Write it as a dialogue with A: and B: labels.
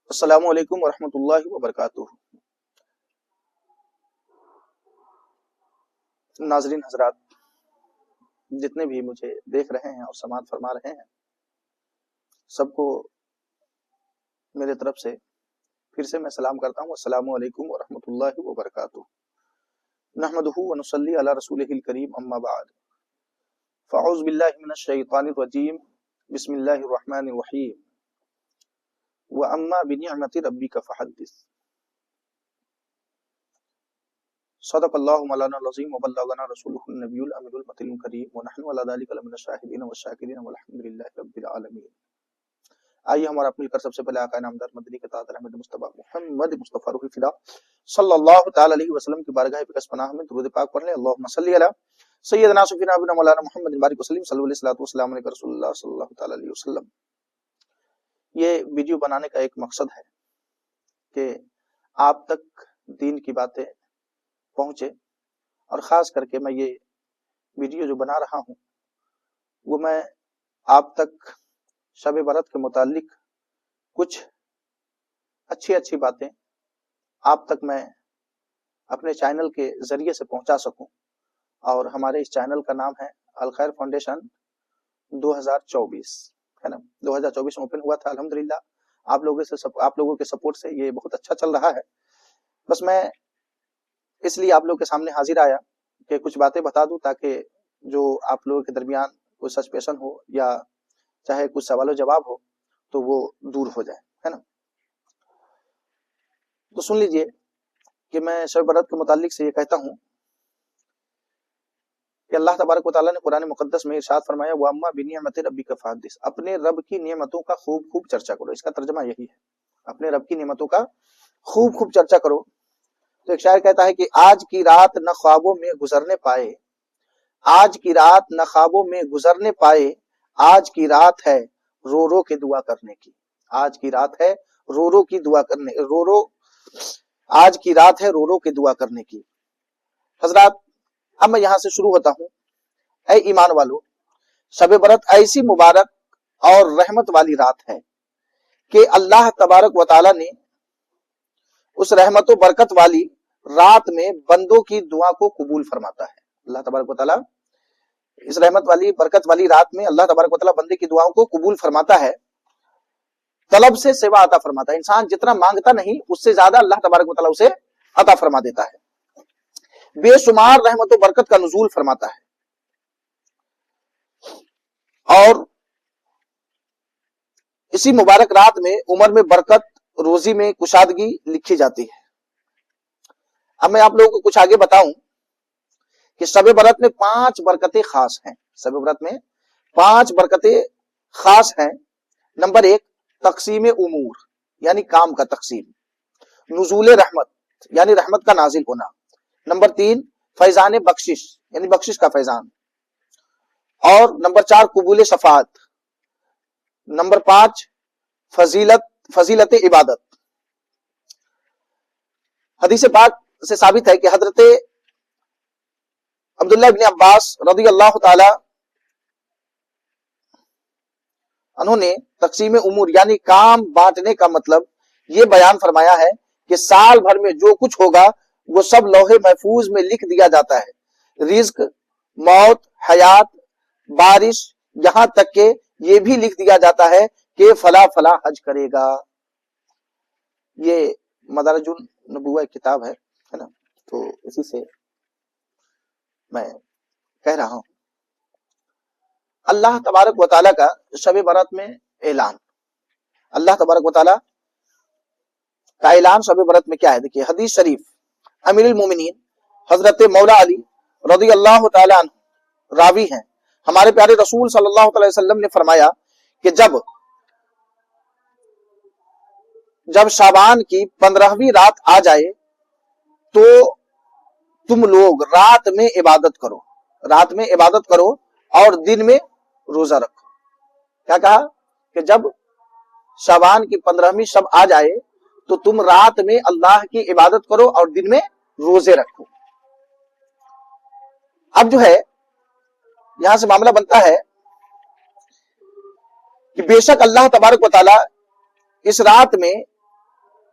A: السلام علیکم ورحمۃ اللہ وبرکاتہ۔ ناظرین حضرات، جتنے بھی مجھے دیکھ رہے ہیں اور سماعت فرما رہے ہیں، سب کو میرے طرف سے پھر سے میں سلام کرتا ہوں۔ السلام علیکم ورحمۃ اللہ وبرکاتہ۔ نحمدہ ونصلی علی رسولہ الکریم، اما بعد فاعوذ باللہ من الشیطان الرجیم، بسم اللہ الرحمن الرحیم۔ وَأَمَّا بِنِعْمَةِ رَبِّكَ فَحَدِّثْ۔ صدق اللہ مولانا العظیم وبلغنا رسولہ النبی الامین المطلع الکریم، ونحن علی ذلک لمن الشاہدین والشاکرین والحمد للہ رب العالمین۔ آئیے ہمارا مل کر سب سے پہلے آقا نامدار مدنی کے تعالی احمد مصطفیٰ محمد مصطفیٰ روح فدا صلی اللہ تعالی علیہ وسلم کی بارگاہ بکس پناہ میں درود پاک پڑھ لیں۔ اللہم صلی علی سیدنا سفینا بنا مولانا محمد بارک وسلم صلی اللہ علیہ وسلم علیہ رسول اللہ صلی اللہ تعالی علیہ وسلم۔ یہ ویڈیو بنانے کا ایک مقصد ہے کہ آپ تک دین کی باتیں پہنچے، اور خاص کر کے میں یہ ویڈیو جو بنا رہا ہوں وہ میں آپ تک شب برات کے متعلق کچھ اچھی باتیں آپ تک میں اپنے چینل کے ذریعے سے پہنچا سکوں۔ اور ہمارے اس چینل کا نام ہے الخیر فاؤنڈیشن 2024 ہے نا، 2024 میں اوپن ہوا تھا۔ الحمدللہ آپ لوگوں کے سپورٹ سے یہ بہت اچھا چل رہا ہے۔ بس میں اس لیے آپ لوگوں کے سامنے حاضر آیا کہ کچھ باتیں بتا دوں، تاکہ جو آپ لوگوں کے درمیان کوئی سسپیشن ہو یا چاہے کچھ سوال و جواب ہو تو وہ دور ہو جائے، ہے نا۔ تو سن لیجئے کہ میں شب برات کے متعلق سے یہ کہتا ہوں کہ اللہ تبارک و تعالیٰ نے قرآن مقدس میں ارشاد فرمایا، وَأَمَّا بِنِعْمَةِ رَبِّكَ فَحَدِّثْ۔ اپنے رب کی نعمتوں کا خوب چرچا کرو۔ اس کا ترجمہ یہی ہے، اپنے رب کی نعمتوں کا خوب چرچا کرو۔ تو ایک شاعر کہتا ہے کہ آج کی رات نہ خوابوں میں گزرنے پائے، آج کی رات نہ خوابوں میں گزرنے پائے، آج کی رات ہے رو رو کے دعا کرنے کی۔ آج کی رات ہے رو رو کی دعا کرنے آج کی رات ہے رو رو کے دعا کرنے کی۔ حضرات، اب میں یہاں سے شروع ہوتا ہوں۔ اے ایمان والو، شب برات ایسی مبارک اور رحمت والی رات ہے کہ اللہ تبارک و تعالی نے اس رحمت و برکت والی رات میں بندوں کی دعا کو قبول فرماتا ہے۔ اللہ تبارک و تعالی اس رحمت والی برکت والی رات میں اللہ تبارک و تعالی بندے کی دعاؤں کو قبول فرماتا ہے، طلب سے سوا عطا فرماتا ہے۔ انسان جتنا مانگتا نہیں اس سے زیادہ اللہ تبارک و تعالی اسے عطا فرما دیتا ہے، بے شمار رحمت و برکت کا نزول فرماتا ہے۔ اور اسی مبارک رات میں عمر میں برکت، روزی میں کشادگی لکھی جاتی ہے۔ اب میں آپ لوگوں کو کچھ آگے بتاؤں کہ شب برات میں 5 برکتیں خاص ہیں۔ شب برات میں 5 برکتیں خاص ہیں۔ نمبر 1، تقسیم امور یعنی کام کا تقسیم۔ نزول رحمت یعنی رحمت کا نازل ہونا۔ نمبر 3، فیضان بخشش یعنی بخشش کا فیضان۔ اور نمبر 4، قبول شفاعت۔ نمبر 5، فضیلت عبادت۔ حدیث پاک سے ثابت ہے کہ حضرت عبداللہ ابن عباس رضی اللہ تعالی انہوں نے تقسیم امور یعنی کام بانٹنے کا مطلب یہ بیان فرمایا ہے کہ سال بھر میں جو کچھ ہوگا وہ سب لوح محفوظ میں لکھ دیا جاتا ہے۔ رزق، موت، حیات، بارش، یہاں تک کہ یہ بھی لکھ دیا جاتا ہے کہ فلاں حج کرے گا۔ یہ مدارج النبوہ کتاب ہے نا، تو اسی سے میں کہہ رہا ہوں۔ اللہ تبارک و تعالیٰ کا شب برات میں اعلان، اللہ تبارک و تعالیٰ کا اعلان شب برات میں کیا ہے؟ دیکھیے، حدیث شریف امیر المومنین حضرت مولا علی رضی اللہ تعالیٰ عنہ راوی ہیں۔ ہمارے پیارے رسول صلی اللہ علیہ وسلم نے فرمایا کہ جب شعبان کی 15ویں رات آ جائے تو تم لوگ رات میں عبادت کرو اور دن میں روزہ رکھو۔ کیا کہا؟ کہ جب شعبان کی 15ویں شب آ جائے تو تم رات میں اللہ کی عبادت کرو اور دن میں روزے رکھو۔ اب جو ہے یہاں سے معاملہ بنتا ہے کہ بے شک اللہ تبارک و تعالی اس رات میں